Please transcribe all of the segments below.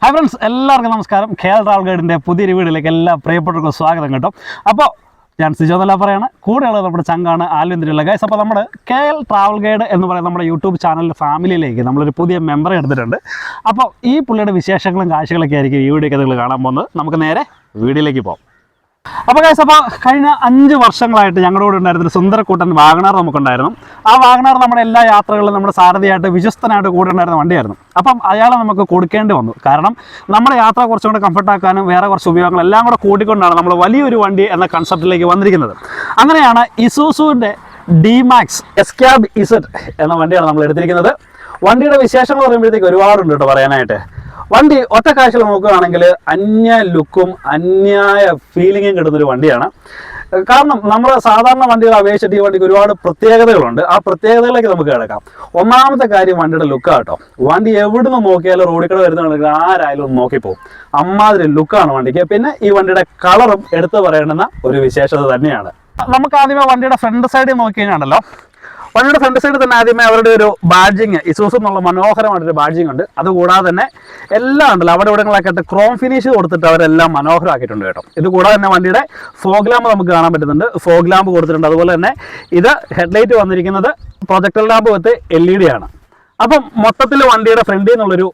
Hi friends, എല്ലാവർക്കും നമസ്കാരം. KL travel ഗൈഡിൻ്റെ പുതിയൊരു വീഡിയോയിലേക്ക് എല്ലാ പ്രിയപ്പെട്ടവർക്കും സ്വാഗതം കേട്ടോ. അപ്പോൾ ഞാൻ സിജോ എന്നല്ല പറയാണ്, കൂടെയുള്ളത് നമ്മുടെ ചങ്കാണ് ആൽവിന്ദ്രയുള്ള ഗൈസ്. അപ്പോൾ നമ്മുടെ KL ട്രാവൽ ഗൈഡ് എന്ന് പറയുന്ന നമ്മുടെ യൂട്യൂബ് ചാനലിൻ്റെ ഫാമിലിയിലേക്ക് നമ്മളൊരു പുതിയ മെമ്പറെ എടുത്തിട്ടുണ്ട്. അപ്പോൾ ഈ പുള്ളിയുടെ വിശേഷങ്ങളും കാഴ്ചകളൊക്കെ ആയിരിക്കും ഈ വീഡിയോയ്ക്ക് നിങ്ങൾ കാണാൻ പോകുന്നത്. നമുക്ക് നേരെ വീഡിയോയിലേക്ക് പോകാം. അപ്പോൾ ഗൈസ്, അപ്പോൾ കഴിഞ്ഞ 5 വർഷങ്ങളായിട്ട് ഞങ്ങളുടെ കൂടെ ഉണ്ടായിരുന്നൊരു സുന്ദരക്കൂട്ടൻ വാഗണർ നമുക്കുണ്ടായിരുന്നു. ആ വാഗണർ നമ്മുടെ എല്ലാ യാത്രകളിലും നമ്മുടെ സാരഥിയായിട്ട് വിശ്വസ്തനായിട്ട് കൂടെ ഉണ്ടായിരുന്ന വണ്ടിയായിരുന്നു. അപ്പം അയാളെ നമുക്ക് കൊടുക്കേണ്ടി വന്നു. കാരണം നമ്മുടെ യാത്ര കുറച്ചും കൂടെ കംഫർട്ടാക്കാനും വേറെ കുറച്ച് ഉപയോഗങ്ങൾ എല്ലാം കൂടെ കൂട്ടിക്കൊണ്ടാണ് നമ്മൾ വലിയൊരു വണ്ടി എന്ന കൺസെപ്റ്റിലേക്ക് വന്നിരിക്കുന്നത്. അങ്ങനെയാണ് ഇസൂസുവിൻ്റെ D-Max എസ്കാബ് ഇസഡ് എന്ന വണ്ടിയാണ് നമ്മൾ എടുത്തിരിക്കുന്നത്. വണ്ടിയുടെ വിശേഷങ്ങൾ പറയുമ്പോഴത്തേക്ക് ഒരുപാടുണ്ട് കേട്ടോ പറയാനായിട്ട്. വണ്ടി ഒറ്റ കാഴ്ചയിൽ നോക്കുകയാണെങ്കിൽ അന്യ ലുക്കും അന്യായ ഫീലിങ്ങും കിട്ടുന്നൊരു വണ്ടിയാണ്. കാരണം നമ്മൾ സാധാരണ വണ്ടികളെ അപേക്ഷിച്ചിട്ട് ഈ വണ്ടിക്ക് ഒരുപാട് പ്രത്യേകതകളുണ്ട്. ആ പ്രത്യേകതകളിലേക്ക് നമുക്ക് കിടക്കാം. ഒന്നാമത്തെ കാര്യം വണ്ടിയുടെ ലുക്കാണ് കേട്ടോ. വണ്ടി എവിടുന്ന് നോക്കിയാലും റോഡിൽ കൂടെ വരുന്നുണ്ടെങ്കിൽ ആരായാലും നോക്കിപ്പോകും. അമ്മാതിരി ലുക്കാണ് വണ്ടിക്ക്. പിന്നെ ഈ വണ്ടിയുടെ കളറും എടുത്തു പറയേണ്ടുന്ന ഒരു വിശേഷത തന്നെയാണ്. നമുക്ക് ആദ്യമേ വണ്ടിയുടെ ഫ്രണ്ട് സൈഡിൽ നോക്കി കഴിഞ്ഞാണല്ലോ, വണ്ടിയുടെ ഫ്രണ്ട് സൈഡിൽ തന്നെ ആദ്യമേ അവരുടെ ഒരു ബാഡ്ജിങ്, ഇസൂസു എന്നുള്ള മനോഹരമായിട്ടൊരു ബാഡ്ജിങ് ഉണ്ട്. അതുകൂടാതെ തന്നെ എല്ലാം ഉണ്ടല്ലോ, അവിടെ ഇവിടങ്ങളൊക്കെ ആയിട്ട് ക്രോം ഫിനിഷ് കൊടുത്തിട്ട് അവരെല്ലാം മനോഹരമാക്കിയിട്ടുണ്ട് കേട്ടോ. ഇത് കൂടാതെ തന്നെ വണ്ടിയുടെ ഫോഗ് ലാമ്പ് നമുക്ക് കാണാൻ പറ്റുന്നുണ്ട്. ഫോഗ് ലാമ്പ് കൊടുത്തിട്ടുണ്ട്. അതുപോലെ തന്നെ ഇത് ഹെഡ്ലൈറ്റ് വന്നിരിക്കുന്നത് പ്രൊജക്ടർ ലാമ്പ് വിത്ത് LED ആണ്. അപ്പം മൊത്തത്തിൽ വണ്ടിയുടെ ഫ്രണ്ടിൽ നിന്നുള്ളൊരു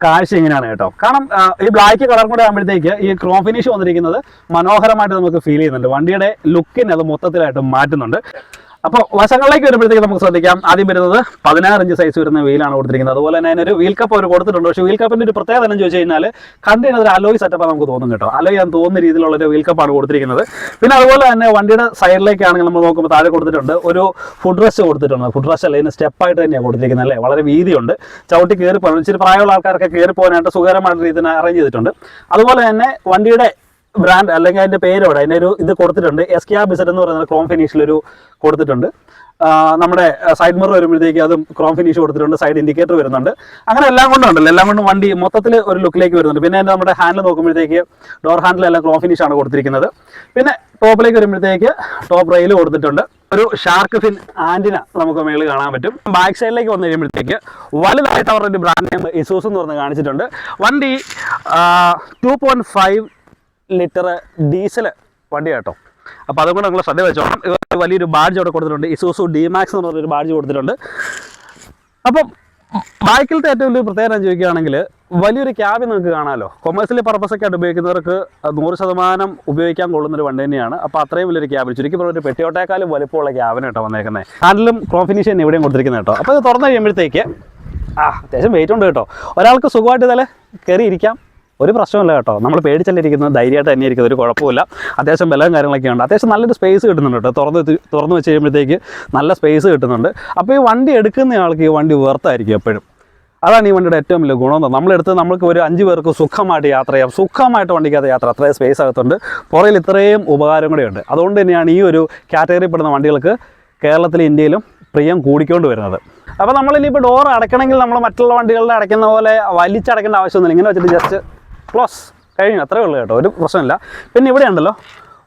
കാഴ്ച ഇങ്ങനെയാണ് കേട്ടോ. കാരണം ഈ ബ്ലാക്ക് കളർ കൂടെ ആകുമ്പോഴത്തേക്ക് ഈ ക്രോം ഫിനിഷ് വന്നിരിക്കുന്നത് മനോഹരമായിട്ട് നമുക്ക് ഫീൽ ചെയ്യുന്നുണ്ട്. വണ്ടിയുടെ ലുക്കിനെ അത് മൊത്തത്തിലായിട്ട് മാറ്റുന്നുണ്ട്. അപ്പോൾ വശങ്ങളിലേക്ക് വരുമ്പോഴത്തേക്ക് നമുക്ക് ശ്രദ്ധിക്കാം. ആദ്യം വരുന്നത് 16 ഇഞ്ച് സൈസ് വരുന്ന വീലാണ് കൊടുത്തിരിക്കുന്നത്. അതുപോലെ തന്നെ അതിനൊരു വീൽ കപ്പ് അവർ കൊടുത്തിട്ടുണ്ട്. പക്ഷേ വീൽ കപ്പിൻ്റെ ഒരു പ്രത്യേകത എന്ന് ചോദിച്ചു കഴിഞ്ഞാൽ കണ്ടിന് ഒരു അലോയ് സെറ്റപ്പ് നമുക്ക് തോന്നും കേട്ടോ. അലോയ് ഞാൻ തോന്നുന്ന രീതിയിലുള്ളൊരു വീൽ കപ്പാണ് കൊടുത്തിരിക്കുന്നത്. പിന്നെ അതുപോലെ തന്നെ വണ്ടിയുടെ സൈഡിലേക്കാണെങ്കിൽ നമ്മൾ നോക്കുമ്പോൾ താഴെ കൊടുത്തിട്ടുണ്ട് ഒരു ഫുഡ് റെസ്റ്റ് കൊടുത്തിട്ടുണ്ട്. ഫുഡ് റെസ്റ്റ് അല്ല, ഇതിന് സ്റ്റെപ്പായിട്ട് തന്നെയാണ് കൊടുത്തിരിക്കുന്നത് അല്ലേ. വളരെ വീതിയുണ്ട്. ചവിട്ടി കയറി പോകാൻ ഇച്ചിരി പ്രായമുള്ള ആൾക്കാർക്ക് കയറി പോകാനായിട്ട് സുഖകരമായിട്ട് രീതിയിൽ അറേഞ്ച് ചെയ്തിട്ടുണ്ട്. അതുപോലെ തന്നെ വണ്ടിയുടെ ബ്രാൻഡ് അല്ലെങ്കിൽ അതിൻ്റെ പേരോടെ അതിനൊരു ഇത് കൊടുത്തിട്ടുണ്ട്. എസ്കാബ് ഇസഡ് എന്ന് പറയുന്ന ക്രോം ഫിനിഷിലൊരു കൊടുത്തിട്ടുണ്ട്. നമ്മുടെ സൈഡ് മിറർ വരുമ്പോഴത്തേക്ക് അതും ക്രോം ഫിനിഷ് കൊടുത്തിട്ടുണ്ട്. സൈഡ് ഇൻഡിക്കേറ്റർ വരുന്നുണ്ട്. അങ്ങനെ എല്ലാം കൊണ്ടുണ്ടല്ലോ, എല്ലാം കൊണ്ടും വണ്ടി മൊത്തത്തിൽ ഒരു ലുക്കിലേക്ക് വരുന്നുണ്ട്. പിന്നെ നമ്മുടെ ഹാൻഡിൽ നോക്കുമ്പോഴത്തേക്ക് ഡോർ ഹാൻഡിലെല്ലാം ക്രോം ഫിനിഷാണ് കൊടുത്തിരിക്കുന്നത്. പിന്നെ ടോപ്പിലേക്ക് വരുമ്പോഴത്തേക്ക് ടോപ്പ് റെയിൽ കൊടുത്തിട്ടുണ്ട്. ഒരു ഷാർക്ക് ഫിൻ ആന്റിന നമുക്ക് മേളിൽ കാണാൻ പറ്റും. ബാക്ക് സൈഡിലേക്ക് വന്നു കഴിയുമ്പോഴത്തേക്ക് വലുതായിട്ട് അവരുടെ ഒരു ബ്രാൻഡ് നെയിം ഇസൂസു എന്ന് പറഞ്ഞ് കാണിച്ചിട്ടുണ്ട്. വണ്ടി 2.5 ലിറ്റർ ഡീസൽ വണ്ടി കേട്ടോ. അപ്പോൾ അതുകൊണ്ട് നിങ്ങൾ ശ്രദ്ധ വെച്ചോളാം. വലിയൊരു ബാഡ്ജ് അവിടെ കൊടുത്തിട്ടുണ്ട്. ഇസൂസു D-Max എന്ന് പറഞ്ഞൊരു ബാഡ്ജ് കൊടുത്തിട്ടുണ്ട്. അപ്പം ബാക്കിലത്തെ ഏറ്റവും വലിയ പ്രത്യേകത ചോദിക്കുകയാണെങ്കിൽ വലിയൊരു ക്യാബിൻ നിങ്ങൾക്ക് കാണാമല്ലോ. കൊമേഴ്സ്യൽ പർപ്പസൊക്കെ ആയിട്ട് ഉപയോഗിക്കുന്നവർക്ക് 100% ഉപയോഗിക്കാൻ കൊള്ളുന്നൊരു വണ്ടി തന്നെയാണ്. അപ്പോൾ അത്രയും വലിയൊരു ക്യാബിൻ, ചുരുക്കി പറഞ്ഞ ഒരു പെട്ടിയോട്ടേക്കാളും വലുപ്പമുള്ള ക്യാബിൻ കേട്ടോ വന്നേക്കുന്നത്. ഹാൻഡിലും ക്രോം ഫിനിഷ് തന്നെ ഇവിടെയും കൊടുത്തിരിക്കുന്നത് കേട്ടോ. അപ്പോൾ ഇത് തുറന്നു കഴിയുമ്പോഴത്തേക്ക് അത്യാവശ്യം വെയിറ്റ് ഉണ്ട് കേട്ടോ. ഒരാൾക്ക് സുഖമായിട്ട് ഇതല്ലേ കയറി ഇരിക്കാം, ഒരു പ്രശ്നമില്ല കേട്ടോ. നമ്മൾ പേടിച്ചല്ലിരിക്കുന്നത് ധൈര്യമായിട്ട് തന്നെ ഇരിക്കുന്നത്, ഒരു കുഴപ്പമില്ല. അത്യാവശ്യം ബലവും കാര്യങ്ങളൊക്കെ ഉണ്ട്. അത്യാവശ്യം നല്ലൊരു സ്പേസ് കിട്ടുന്നുണ്ട് കേട്ടോ. തുറന്ന് വെച്ച് കഴിയുമ്പോഴത്തേക്ക് നല്ല സ്പേസ് കിട്ടുന്നുണ്ട്. അപ്പോൾ ഈ വണ്ടി എടുക്കുന്ന ആൾക്ക് ഈ വണ്ടി വെർത്തായിരിക്കും എപ്പോഴും. അതാണ് ഈ വണ്ടിയുടെ ഏറ്റവും വലിയ ഗുണം. നമ്മളെടുത്ത് നമുക്ക് ഒരു 5 പേർക്ക് സുഖമായിട്ട് യാത്ര ചെയ്യാം. സുഖമായിട്ട് വണ്ടിക്കകത്ത് യാത്ര, അത്രയും സ്പേസ് അകത്തുണ്ട്. പുറയിൽ ഇത്രയും ഉപകാരം കൂടെയുണ്ട്. അതുകൊണ്ട് തന്നെയാണ് ഈ ഒരു കാറ്റഗറി പെടുന്ന വണ്ടികൾക്ക് കേരളത്തിലും ഇന്ത്യയിലും പ്രിയം കൂടിക്കൊണ്ട് വരുന്നത്. അപ്പോൾ നമ്മളിനിപ്പോൾ ഡോർ അടയ്ക്കണമെങ്കിൽ നമ്മൾ മറ്റുള്ള വണ്ടികളിൽ അടയ്ക്കുന്ന പോലെ വലിച്ചടയ്ക്കേണ്ട ആവശ്യമൊന്നുമില്ല. ഇങ്ങനെ വെച്ചിട്ട് ജസ്റ്റ് ക്ലോസ് കഴിഞ്ഞു, അത്രേ ഉള്ളൂ കേട്ടോ. ഒരു പ്രശ്നമില്ല. പിന്നെ ഇവിടെ ഉണ്ടല്ലോ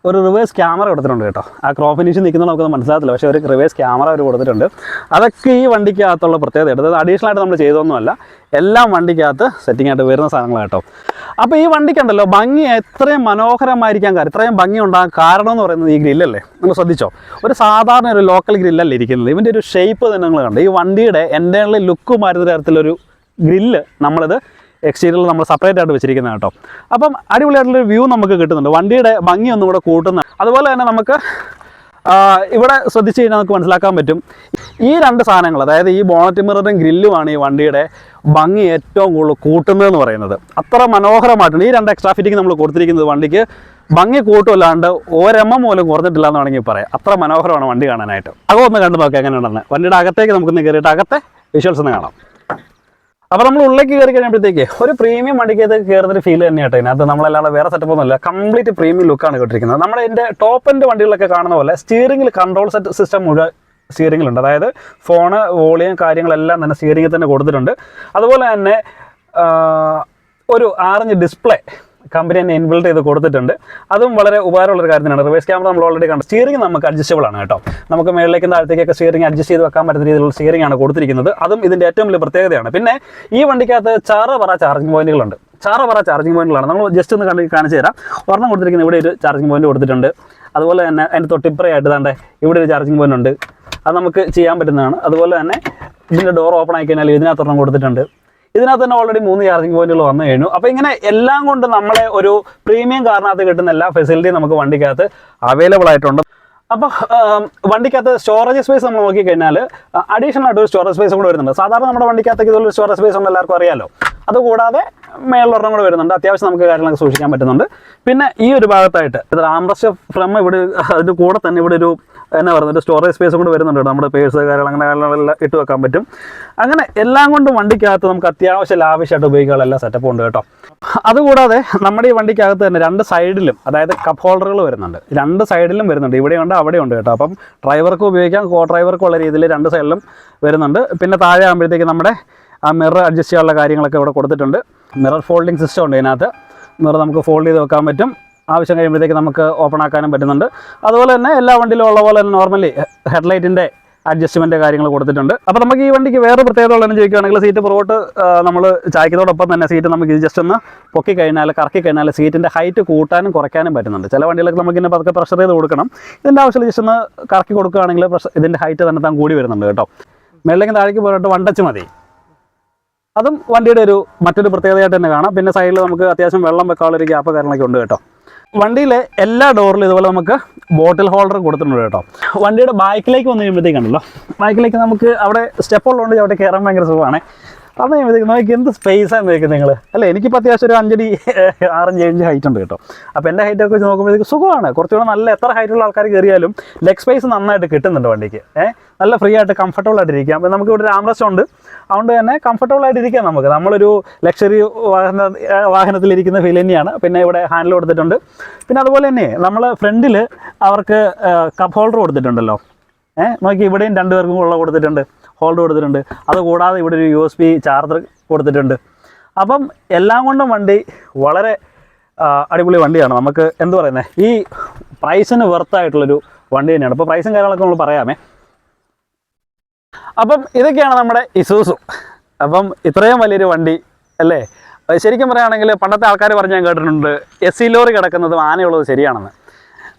ഒരു റിവേഴ്സ് ക്യാമറ കൊടുത്തിട്ടുണ്ട് കേട്ടോ. ആ ക്രോം ഫിനിഷ് നിൽക്കുന്നത് നമുക്കൊന്നും മനസ്സിലാകത്തില്ല, പക്ഷേ ഒരു റിവേഴ്സ് ക്യാമറ അവർ കൊടുത്തിട്ടുണ്ട്. അതൊക്കെ ഈ വണ്ടിക്കകത്തുള്ള പ്രത്യേകത. അതായത് അഡീഷണൽ ആയിട്ട് നമ്മൾ ചെയ്തൊന്നുമല്ല, എല്ലാം വണ്ടിക്കകത്ത് സെറ്റിംഗ് ആയിട്ട് വരുന്ന സാധനങ്ങൾ കേട്ടോ. അപ്പോൾ ഈ വണ്ടിക്കുണ്ടല്ലോ ഭംഗി എത്രയും മനോഹരമായിരിക്കാൻ കാര്യം, ഇത്രയും ഭംഗി ഉണ്ടാകാൻ കാരണം എന്ന് പറയുന്നത് ഈ ഗ്രില്ലല്ലേ. നിങ്ങൾ ശ്രദ്ധിച്ചോ, ഒരു സാധാരണ ഒരു ലോക്കൽ ഗ്രില്ലല്ല ഇരിക്കുന്നത്. ഇതിൻ്റെ ഒരു ഷേപ്പ് തന്നെ നിങ്ങൾ കണ്ടു. ഈ വണ്ടിയുടെ എൻ്റെ ലുക്ക് മാറ്റുന്ന തരത്തിലൊരു ഗ്രില്ല് നമ്മളിത് എക്സ്റ്റീരിയറിൽ നമ്മൾ സെപ്പറേറ്റ് ആയിട്ട് വെച്ചിരിക്കുന്നത് കേട്ടോ. അപ്പം അടിപൊളിയായിട്ടുള്ളൊരു വ്യൂ നമുക്ക് കിട്ടുന്നുണ്ട്. വണ്ടിയുടെ ഭംഗി ഒന്നും കൂടെ കൂട്ടുന്ന. അതുപോലെ തന്നെ നമുക്ക് ഇവിടെ ശ്രദ്ധിച്ച് കഴിഞ്ഞാൽ നമുക്ക് മനസ്സിലാക്കാൻ പറ്റും, ഈ 2 സാധനങ്ങൾ, അതായത് ഈ ബോണറ്റ് മിററും ഗ്രില്ലുമാണ് ഈ വണ്ടിയുടെ ഭംഗി ഏറ്റവും കൂടുതൽ കൂട്ടുന്നതെന്ന് പറയുന്നത്. അത്ര മനോഹരമായിട്ടുണ്ട്. ഈ 2 എക്സ്ട്രാ ഫിറ്റിംഗ് നമ്മൾ കൊടുത്തിരിക്കുന്നത് വണ്ടിക്ക് ഭംഗി കൂട്ടുമല്ലാണ്ട് ഒരെണ്ണം പോലും കുറഞ്ഞിട്ടില്ല എന്ന് വേണമെങ്കിൽ പറയാം. അത്ര മനോഹരമാണ് വണ്ടി കാണാനായിട്ട്. അതൊന്ന് കണ്ടു നോക്കാം എങ്ങനെയുണ്ടെന്ന്. വണ്ടിയുടെ അകത്തേക്ക് നമുക്കൊന്ന് കയറിയിട്ട് അകത്തെ വിഷ്വൽസ് ഒന്ന് കാണാം. അപ്പോൾ നമ്മൾ ഉള്ളിലേക്ക് കയറി കഴിയുമ്പോഴത്തേക്ക് ഒരു പ്രീമിയം വണ്ടിക്കകത്ത് കയറുന്നൊരു ഫീൽ തന്നെയാട്ടോ. ഇതിനകത്ത് നമ്മളല്ലാതെ വേറെ സെറ്റപ്പ് ഒന്നുമില്ല. കംപ്ലീറ്റ് പ്രീമിയം ലുക്കാണ് കിട്ടിയിരിക്കുന്നത്. നമ്മുടെ ഇതിൻ്റെ ടോപ്പ് എൻഡ് വണ്ടികളിലൊക്കെ കാണുന്ന പോലെ സ്റ്റിയറിംഗിൽ കൺട്രോൾ സിസ്റ്റം മുഴുവൻ സ്റ്റിയറിംഗിലുണ്ട്. അതായത് ഫോണ്, വോളിയം കാര്യങ്ങളെല്ലാം തന്നെ സ്റ്റിയറിംഗിൽ തന്നെ കൊടുത്തിട്ടുണ്ട്. അതുപോലെ തന്നെ ഒരു 6 ഇഞ്ച് ഡിസ്പ്ലേ കമ്പനി തന്നെ ഇൻബിൽഡ് ചെയ്ത് കൊടുത്തിട്ടുണ്ട്. അതും വളരെ ഉപകാരമുള്ളൊരു കാര്യത്തിനാണ്. റിവേഴ്സ് ക്യാമറ നമ്മൾ ഓൾറെഡി കണ്ടു. സ്റ്റിയറിംഗ് നമുക്ക് അഡ്ജസ്റ്റബിൾ ആണ് കേട്ടോ. നമുക്ക് മേളിലേക്കും താഴത്തേക്കൊക്കെ സ്റ്റിയറിംഗ് അഡ്ജസ്റ്റ് ചെയ്ത് വെക്കാൻ പറ്റുന്ന രീതിയിലുള്ള സ്റ്റിയറിംഗ് ആണ് കൊടുത്തിരിക്കുന്നത്. അതും ഇതിൻ്റെ ഏറ്റവും വലിയ പ്രത്യേകതയാണ്. പിന്നെ ഈ വണ്ടിക്കകത്ത് 6 പറ ചാർജിങ് പോയിന്റുകളുണ്ട്. 6 പറ ചാർജിങ് പോയിന്റുകളാണ്. നമ്മൾ ജസ്റ്റ് ഒന്ന് കാണിച്ചു തരാം. ഒരെണ്ണം കൊടുത്തിരിക്കുന്നത് ഇവിടെ ഒരു ചാർജിങ് പോയിന്റ് കൊടുത്തിട്ടുണ്ട്. അതുപോലെ തന്നെ അതിൻ്റെ തൊട്ടിപ്പുറയായിട്ട് താണ്ടെ ഇവിടെ ഒരു ചാർജിങ് പോയിന്റ് ഉണ്ട്. അത് നമുക്ക് ചെയ്യാൻ പറ്റുന്നതാണ്. അതുപോലെ തന്നെ ഇതിൻ്റെ ഡോർ ഓപ്പൺ ആയി കഴിഞ്ഞാൽ ഇതിനകത്തൊരെണ്ണം കൊടുത്തിട്ടുണ്ട്. ഇതിനകത്ത് തന്നെ ഓൾറെഡി 3 ചാർജിങ് പോയിന്റുകൾ വന്നു കഴിഞ്ഞു. അപ്പോൾ ഇങ്ങനെ എല്ലാം കൊണ്ട് നമ്മളെ ഒരു പ്രീമിയം കാറിനകത്ത് കിട്ടുന്ന എല്ലാ ഫെസിലിറ്റിയും നമുക്ക് വണ്ടിക്കകത്ത് അവൈലബിൾ ആയിട്ടുണ്ട്. അപ്പോൾ വണ്ടിക്കകത്ത് സ്റ്റോറേജ് സ്പേസ് നമ്മൾ നോക്കിക്കഴിഞ്ഞാൽ അഡീഷണൽ ആയിട്ട് ഒരു സ്റ്റോറേജ് സ്പേസ് കൂടെ വരുന്നുണ്ട്. സാധാരണ നമ്മുടെ വണ്ടിക്കകത്തേക്ക് ഇതുപോലെ സ്റ്റോറേജ് സ്പേസ് ഉണ്ട്, എല്ലാവർക്കും അറിയാമല്ലോ. അതുകൂടാതെ മേളിലൊരെണ്ണം കൂടെ വരുന്നുണ്ട്. അത്യാവശ്യം നമുക്ക് കാര്യങ്ങളൊക്കെ സൂക്ഷിക്കാൻ പറ്റുന്നുണ്ട്. പിന്നെ ഈ ഒരു ഭാഗത്തായിട്ട് ഇത് ആംബ്രസ്റ്റ് ഫ്രം ഇവിടെ അതിൻ്റെ കൂടെ തന്നെ ഇവിടെ ഒരു എന്നാ പറയുന്നത് സ്റ്റോറേജ് സ്പേസ് കൂടെ വരുന്നുണ്ട്. നമ്മുടെ പേഴ്സ് കാര്യങ്ങൾ അങ്ങനെ കാര്യങ്ങളെല്ലാം ഇട്ട് വെക്കാൻ പറ്റും. അങ്ങനെ എല്ലാം കൊണ്ടും വണ്ടിക്കകത്ത് നമുക്ക് അത്യാവശ്യം ലാവിഷായിട്ട് ഉപയോഗിക്കാനുള്ള എല്ലാ സെറ്റപ്പും ഉണ്ട് കേട്ടോ. അതുകൂടാതെ നമ്മുടെ ഈ വണ്ടിക്കകത്ത് തന്നെ 2 സൈഡിലും അതായത് കപ്പ് ഹോൾഡറുകൾ വരുന്നുണ്ട്. 2 സൈഡിലും വരുന്നുണ്ട്. ഇവിടെയുണ്ട് അവിടെയുണ്ട് കേട്ടോ. അപ്പം ഡ്രൈവർക്കും ഉപയോഗിക്കാം, കോ ഡ്രൈവർക്കും ഉള്ള രീതിയിൽ 2 സൈഡിലും വരുന്നുണ്ട്. പിന്നെ താഴെ ആകുമ്പോഴത്തേക്ക് നമ്മുടെ ആ മിറർ അഡ്ജസ്റ്റ് ചെയ്യാനുള്ള കാര്യങ്ങളൊക്കെ ഇവിടെ കൊടുത്തിട്ടുണ്ട്. മിറർ ഫോൾഡിങ് സിസ്റ്റം ഉണ്ട് ഇതിനകത്ത്. മിറർ നമുക്ക് ഫോൾഡ് ചെയ്ത് വെക്കാൻ പറ്റും. ആവശ്യം കഴിയുമ്പോഴത്തേക്ക് നമുക്ക് ഓപ്പൺ ആക്കാനും പറ്റുന്നുണ്ട്. അതുപോലെ തന്നെ എല്ലാ വണ്ടിയിലും ഉള്ള പോലെ തന്നെ നോർമലി ഹെഡ്ലൈറ്റിൻ്റെ അഡ്ജസ്റ്റ്മെൻറ്റ് കാര്യങ്ങൾ കൊടുത്തിട്ടുണ്ട്. അപ്പോൾ നമുക്ക് ഈ വണ്ടിക്ക് വേറെ പ്രത്യേകത ഉള്ളതെന്ന് ചോദിക്കുകയാണെങ്കിൽ സീറ്റ് പുറകോട്ട് നമ്മൾ ചായ്ക്കതോടൊപ്പം തന്നെ സീറ്റ് നമുക്ക് ഇത് ജസ്റ്റ് ഒന്ന് പൊക്കി കഴിഞ്ഞാൽ കറക്കി കഴിഞ്ഞാൽ സീറ്റിൻ്റെ ഹൈറ്റ് കൂട്ടാനും കുറയ്ക്കാനും പറ്റുന്നുണ്ട്. ചില വണ്ടികളൊക്കെ നമുക്കിങ്ങനെ പതുക്കെ പ്രഷർ ചെയ്ത് കൊടുക്കണം. ഇതിൻ്റെ ആവശ്യമില്ല, ജസ്റ്റ് ഒന്ന് കറക്കി കൊടുക്കുകയാണെങ്കിൽ ഇതിൻ്റെ ഹൈറ്റ് തന്നെ താൻ കൂടി വരുന്നുണ്ട് കേട്ടോ. മേളിലേക്ക് താഴേക്ക് പോയിട്ട് 1 ടച്ച് മതി. അതും വണ്ടിയുടെ ഒരു മറ്റൊരു പ്രത്യേകതയായിട്ട് തന്നെ കാണാം. പിന്നെ സൈഡിൽ നമുക്ക് അത്യാവശ്യം വെള്ളം വെക്കാനുള്ള ഒരു ഗ്യാപ്പ് കാര്യങ്ങളൊക്കെ ഉണ്ട് കേട്ടോ. വണ്ടിയിലെ എല്ലാ ഡോറിലും ഇതുപോലെ നമുക്ക് ബോട്ടിൽ ഹോൾഡർ കൊടുത്തിട്ടുണ്ട് കേട്ടോ. വണ്ടിയുടെ ബാക്കിലേക്ക് വന്നു കഴിയുമ്പോഴത്തേക്കാണല്ലോ, ബാക്കിലേക്ക് നമുക്ക് അവിടെ സ്റ്റെപ്പ് ഉള്ളതുകൊണ്ട് അവിടെ കയറാൻ ഭയങ്കര സുഖമാണ്. അത് കഴിയുമ്പോഴത്തേക്ക് നോക്കി എന്ത് സ്പേസാണ് നോക്കുന്നത് നിങ്ങൾ അല്ലേ. എനിക്കിപ്പോൾ അത്യാവശ്യം ഒരു 5 അടി 6 ഇഞ്ച് ഹൈറ്റ് ഉണ്ട് കേട്ടോ. അപ്പോൾ എൻ്റെ ഹൈറ്റൊക്കെ വെച്ച് നോക്കുമ്പോഴത്തേക്ക് സുഖമാണ്. കുറച്ചുകൂടെ നല്ല എത്ര ഹൈറ്റുള്ള ആൾക്കാർ കയറിയാലും ലെഗ് സ്പേസ് നന്നായിട്ട് കിട്ടുന്നുണ്ട് വണ്ടിക്ക്. നല്ല ഫ്രീ ആയിട്ട് കംഫർട്ടബിൾ ആയിട്ട് ഇരിക്കാം. അപ്പോൾ നമുക്ക് ഇവിടെ ഒരു ആംബ്രസ്റ്റ് ഉണ്ട്, അതുകൊണ്ട് തന്നെ കംഫർട്ടബിൾ ആയിട്ട് ഇരിക്കാം നമുക്ക്. നമ്മളൊരു ലക്ഷറി വാഹനത്തിലിരിക്കുന്ന ഫീൽ തന്നെയാണ്. പിന്നെ ഇവിടെ ഹാൻഡിൽ കൊടുത്തിട്ടുണ്ട്. പിന്നെ അതുപോലെ തന്നെ നമ്മൾ ഫ്രണ്ടിൽ അവർക്ക് കപ്പ് ഹോൾഡർ കൊടുത്തിട്ടുണ്ടല്ലോ. നോക്കി ഇവിടെയും 2 പേർക്കും ഉള്ള കൊടുത്തിട്ടുണ്ട്, ഹോൾഡർ കൊടുത്തിട്ടുണ്ട്. അതുകൂടാതെ ഇവിടെ ഒരു USB ചാർജർ കൊടുത്തിട്ടുണ്ട്. അപ്പം എല്ലാം കൊണ്ടും വണ്ടി വളരെ അടിപൊളി വണ്ടിയാണ്. നമുക്ക് എന്ത് പറയുന്നത്, ഈ പ്രൈസിന് വെർത്തായിട്ടുള്ളൊരു വണ്ടി തന്നെയാണ്. അപ്പോൾ പ്രൈസും കാര്യങ്ങളൊക്കെ നമ്മൾ പറയാമേ. അപ്പം ഇതൊക്കെയാണ് നമ്മുടെ ഇസൂസു. അപ്പം ഇത്രയും വലിയൊരു വണ്ടി അല്ലേ. ശരിക്കും പറയുകയാണെങ്കിൽ പണ്ടത്തെ ആൾക്കാർ പറഞ്ഞ് ഞാൻ കേട്ടിട്ടുണ്ട് SC ലോറി കിടക്കുന്നതും ആനയുള്ളത് ശരിയാണെന്ന്.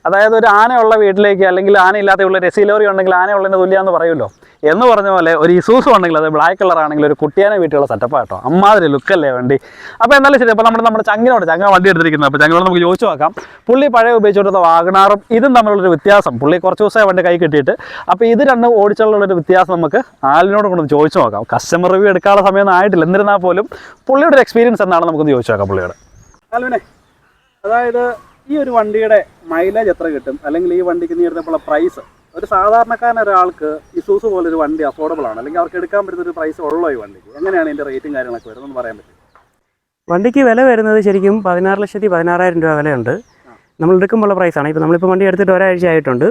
അതായത് ഒരു ആനയുള്ള വീട്ടിലേക്ക് അല്ലെങ്കിൽ ആനയില്ലാത്ത ഉള്ള SC ലോറി ഉണ്ടെങ്കിൽ ആനയുള്ളതിന് തുല്യമാണെന്ന് പറയുമല്ലോ. എന്ന് പറഞ്ഞ പോലെ ഒരു ഇസൂസു ഉണ്ടെങ്കിൽ അത് ബ്ലാക്ക് കളർ ആണെങ്കിൽ ഒരു കുട്ടിയാനെ വീട്ടിലുള്ള സെറ്റപ്പാണ് കേട്ടോ. അമ്മാതിരി ലുക്കല്ലേ വണ്ടി. അപ്പോൾ എന്നാലും ശരി. അപ്പോൾ നമ്മുടെ ചങ്ങ വണ്ടി എടുത്തിരിക്കുന്നത്. അപ്പോൾ ചങ്ങനോട് നമുക്ക് ചോദിച്ചു നോക്കാം. പുള്ളി പഴയ ഉപയോഗിച്ചുകൊടുത്ത വാഗണാറും ഇതും തമ്മിലുള്ളൊരു വ്യത്യാസം, പുള്ളി കുറച്ച് ദിവസമായി വണ്ടി കൈ കിട്ടിയിട്ട്, അപ്പോൾ ഇത് രണ്ടും ഓടിച്ചുള്ളൊരു വ്യത്യാസം നമുക്ക് ആലിനോട് കൊണ്ട് ചോദിച്ചു നോക്കാം. കസ്റ്റമർ റിവ്യൂ എടുക്കാനുള്ള സമയമൊന്നും ആയിട്ടില്ല, എന്നിരുന്നാൽ പോലും പുള്ളിയുടെ ഒരു എക്സ്പീരിയൻസ് എന്നാണ് നമുക്കൊന്ന് ചോദിച്ചു നോക്കാം പുള്ളിയോട്. ആലുവിനെ, അതായത് ഈ ഒരു വണ്ടിയുടെ മൈലേജ് എത്ര കിട്ടും, അല്ലെങ്കിൽ ഈ വണ്ടിക്ക് നീ എടുത്തപ്പോൾ പ്രൈസ് ഒരു സാധാരണക്കാരൻ ഒരാൾക്ക് ഇസൂസു പോലൊരു വണ്ടി അഫോർഡബിൾ ആണ്, അല്ലെങ്കിൽ അവർക്ക് എടുക്കാൻ പറ്റുന്ന ഒരു പ്രൈസ് ഉള്ളോ ഈ വണ്ടിക്ക്? എങ്ങനെയാണ് ഇതിൻ്റെ റേറ്റും കാര്യങ്ങളൊക്കെ വരുന്നത് പറയാൻ പറ്റും? വണ്ടിക്ക് വില വരുന്നത് ശരിക്കും 16,16,000 രൂപ വിലയുണ്ട്. നമ്മൾ എടുക്കുമ്പോഴുള്ള പ്രൈസാണ്. ഇപ്പോൾ നമ്മളിപ്പോൾ വണ്ടി എടുത്തിട്ട് ഒരാഴ്ച ആയിട്ടുണ്ട്.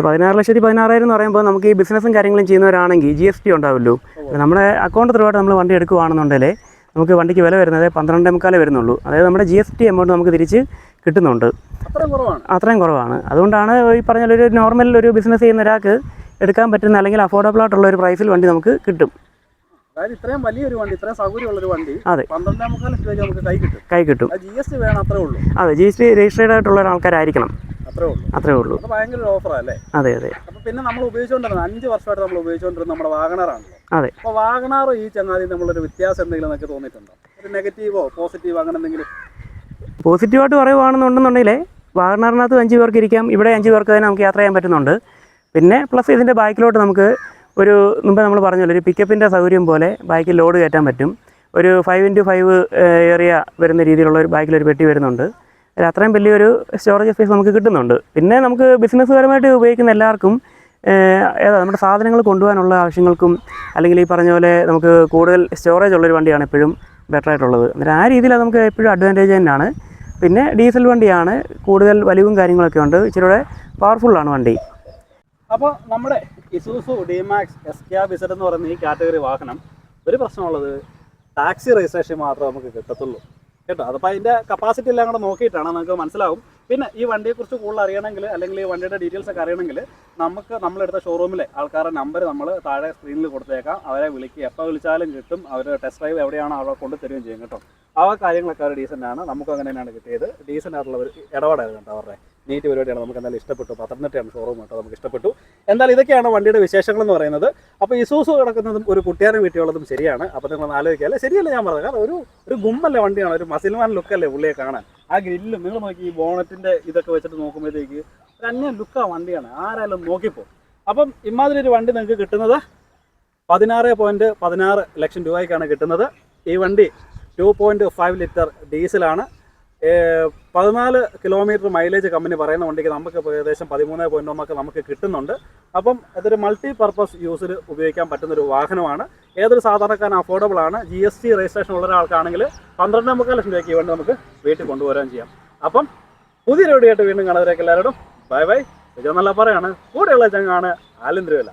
16,16,000 എന്ന് പറയുമ്പോൾ നമുക്ക് ഈ ബിസിനസ്സും കാര്യങ്ങളും ചെയ്യുന്നവരാണെങ്കിൽ GST ഉണ്ടാവുമല്ലോ. നമ്മുടെ അക്കൗണ്ട് ത്രൂവായിട്ട് നമ്മൾ വണ്ടി എടുക്കുകയാണെന്നുണ്ടെങ്കിൽ നമുക്ക് വണ്ടിക്ക് വില വരുന്നത് 12,500 വരുന്നുള്ളൂ. അതായത് നമ്മുടെ GST എമൗണ്ട് നമുക്ക് തിരിച്ച് കിട്ടുന്നുണ്ട്. അത്രയും കുറവാണ്. അതുകൊണ്ടാണ് ഈ പറഞ്ഞ ഒരു നോർമൽ ഒരു ബിസിനസ് ചെയ്യുന്ന ഒരാൾക്ക് എടുക്കാൻ പറ്റുന്ന അല്ലെങ്കിൽ അഫോർഡബിൾ ആയിട്ടുള്ള ഒരു പ്രൈസിൽ വണ്ടി നമുക്ക് കിട്ടും. അതായത് ഇത്രയും വലിയൊരു വണ്ടി, ഇത്രയും സൗകര്യമുള്ളൊരു വണ്ടി, അതെ, 12,500 രൂപയ്ക്ക് നമുക്ക് കൈ കിട്ടും. GST വേണം, അത്രേ ഉള്ളൂ. അതെ, GST രജിസ്റ്റേർഡ് ആയിട്ടുള്ള ആൾക്കാരായിരിക്കണം. അത്രേ ഉള്ളൂ. ഭയങ്കര ഓഫറല്ലേ? അതെ അതെ. അപ്പോൾ പിന്നെ നമ്മൾ ഉപയോഗിച്ചുകൊണ്ടിരുന്നത് 5 വർഷമായിട്ട് നമ്മൾ ഉപയോഗിച്ചുകൊണ്ടിരുന്നത് നമ്മുടെ വാഗണറാണല്ലോ. അതെ. അപ്പോൾ വാഗണറും ഈ ചങ്ങാതി നമ്മളൊരു വ്യത്യാസം എന്തെങ്കിലും നമുക്ക് തോന്നിയിട്ടുണ്ടോ? ഒരു നെഗറ്റീവോ പോസിറ്റീവോ അങ്ങനെ എന്തെങ്കിലും? പോസിറ്റീവായിട്ട് പറയുവാണെന്നുണ്ടെങ്കിൽ വാഗണറിനകത്ത് 5 പേർക്ക് ഇരിക്കാം, ഇവിടെ 5 പേർക്ക് തന്നെ നമുക്ക് യാത്ര ചെയ്യാൻ പറ്റുന്നുണ്ട്. പിന്നെ പ്ലസ് ഇതിൻ്റെ ബാക്കിലോട്ട് നമുക്ക് ഒരു മുമ്പ് നമ്മൾ പറഞ്ഞല്ലോ ഒരു പിക്കപ്പിൻ്റെ സൗകര്യം പോലെ ബാക്കിൽ ലോഡ് കയറ്റാൻ പറ്റും. ഒരു 5x5 ഏരിയ വരുന്ന രീതിയിലുള്ള ഒരു ബാക്കിലൊരു പെട്ടി വരുന്നുണ്ട്. അത്രയും വലിയൊരു സ്റ്റോറേജ് സ്പേസ് നമുക്ക് കിട്ടുന്നുണ്ട്. പിന്നെ നമുക്ക് ബിസിനസ് പരമായിട്ട് ഉപയോഗിക്കുന്ന എല്ലാവർക്കും നമ്മുടെ സാധനങ്ങൾ കൊണ്ടുപോകാനുള്ള ആവശ്യങ്ങൾക്കും അല്ലെങ്കിൽ ഈ പറഞ്ഞ പോലെ നമുക്ക് കൂടുതൽ സ്റ്റോറേജ് ഉള്ളൊരു വണ്ടിയാണ് എപ്പോഴും ബെറ്റർ ആയിട്ടുള്ളത്. അന്നേരം ആ രീതിയിൽ നമുക്ക് എപ്പോഴും അഡ്വാൻറ്റേജ് തന്നെയാണ്. പിന്നെ ഡീസൽ വണ്ടിയാണ്, കൂടുതൽ വലിവും കാര്യങ്ങളൊക്കെ ഉണ്ട്, ഇച്ചിരി പവർഫുള്ളാണ് വണ്ടി. അപ്പോൾ നമ്മുടെ ഇസൂസു D-Max SKZ എന്ന് പറയുന്ന ഈ കാറ്റഗറി വാഹനം ഒരു പ്രശ്നമുള്ളത് ടാക്സി രജിസ്ട്രേഷൻ മാത്രമേ നമുക്ക് കിട്ടത്തുള്ളൂ. കേട്ടോ. അതപ്പോൾ അതിൻ്റെ കപ്പാസിറ്റി എല്ലാം കൂടെ നോക്കിയിട്ടാണ് നിങ്ങൾക്ക് മനസ്സിലാവും. പിന്നെ ഈ വണ്ടിയെക്കുറിച്ച് കൂടുതൽ അറിയണമെങ്കിൽ അല്ലെങ്കിൽ ഈ വണ്ടിയുടെ ഡീറ്റെയിൽസ് ഒക്കെ അറിയണമെങ്കിൽ നമുക്ക് നമ്മളെടുത്ത ഷോറൂമിലെ ആൾക്കാരുടെ നമ്പർ നമ്മൾ താഴെ സ്ക്രീനിൽ കൊടുത്തേക്കാം. അവരെ വിളിക്കുക, എപ്പോൾ വിളിച്ചാലും കിട്ടും. അവർ ടെസ്റ്റ് ഡ്രൈവ് എവിടെയാണോ അവിടെ കൊണ്ട് തരുകയും ചെയ്യും കേട്ടോ. ആ കാര്യങ്ങളൊക്കെ അവർ ഡീസൻ്റാണ്. നമുക്ക് അങ്ങനെ തന്നെയാണ് കിട്ടിയത്. ഡീസൻ്റ് ആയിട്ടുള്ള ഒരു ഇടപാടായിരുന്നു കേട്ടോ അവരുടെ. നീറ്റ് പരിപാടിയാണ്. നമുക്ക് എന്തായാലും ഇഷ്ടപ്പെട്ടു. പത്തനംതിട്ടയാണ് ഷോറൂം കേട്ടോ, നമുക്ക് ഇഷ്ടപ്പെട്ടു. എന്തായാലും ഇതൊക്കെയാണ് വണ്ടിയുടെ വിശേഷങ്ങൾ എന്ന് പറയുന്നത്. അപ്പോൾ ഇസൂസു കിടക്കുന്നതും ഒരു കുട്ടിയാനും വീട്ടിയുള്ളതും ശരിയാണ്. അപ്പോൾ നിങ്ങൾ ആലോചിക്കുക, അല്ലേ? ശരിയല്ലേ ഞാൻ പറഞ്ഞത്? കാരണം ഒരു ഗുമ്മല്ലേ വണ്ടിയാണ്, ഒരു മസിൽമാൻ ലുക്കല്ലേ പുള്ളിയെ കാണാൻ. ആ ഗ്രില്ലും നിങ്ങൾ നോക്കി, ഈ ബോണറ്റിൻ്റെ ഇതൊക്കെ വെച്ചിട്ട് നോക്കുമ്പോഴത്തേക്ക് ഒരു അന്യ ലുക്കാ വണ്ടിയാണ്. ആരായാലും നോക്കിപ്പോ. അപ്പം ഇമാതിരി ഒരു വണ്ടി നിങ്ങൾക്ക് കിട്ടുന്നത് 16.16 ലക്ഷം രൂപയ്ക്കാണ് കിട്ടുന്നത്. ഈ വണ്ടി 2.5 ലിറ്റർ ഡീസലാണ്. 14 കിലോമീറ്റർ മൈലേജ് കമ്പനി പറയുന്ന വണ്ടിക്ക് നമുക്ക് ഏകദേശം 13.1 നമുക്ക് കിട്ടുന്നുണ്ട്. അപ്പം ഇതൊരു മൾട്ടി പർപ്പസ് യൂസിൽ ഉപയോഗിക്കാൻ പറ്റുന്നൊരു വാഹനമാണ്. ഏതൊരു സാധാരണക്കാരൻ അഫോർഡബിൾ ആണ്. GST രജിസ്ട്രേഷൻ ഉള്ള ഒരാൾക്കാണെങ്കിൽ 12.25 ലക്ഷം രൂപയ്ക്ക് ഈ വണ്ടി നമുക്ക് വീട്ടിൽ കൊണ്ടുവരാൻ ചെയ്യാം. അപ്പം പുതിയൊരു വീഡിയോ ആയിട്ട് വീണ്ടും കാണുന്നവരേക്ക് എല്ലാവരോടും ബൈ ബൈ. നല്ല പറയാണ്. കൂടെയുള്ള ചങ്ങാണ് ആലിന്ദ്രവില.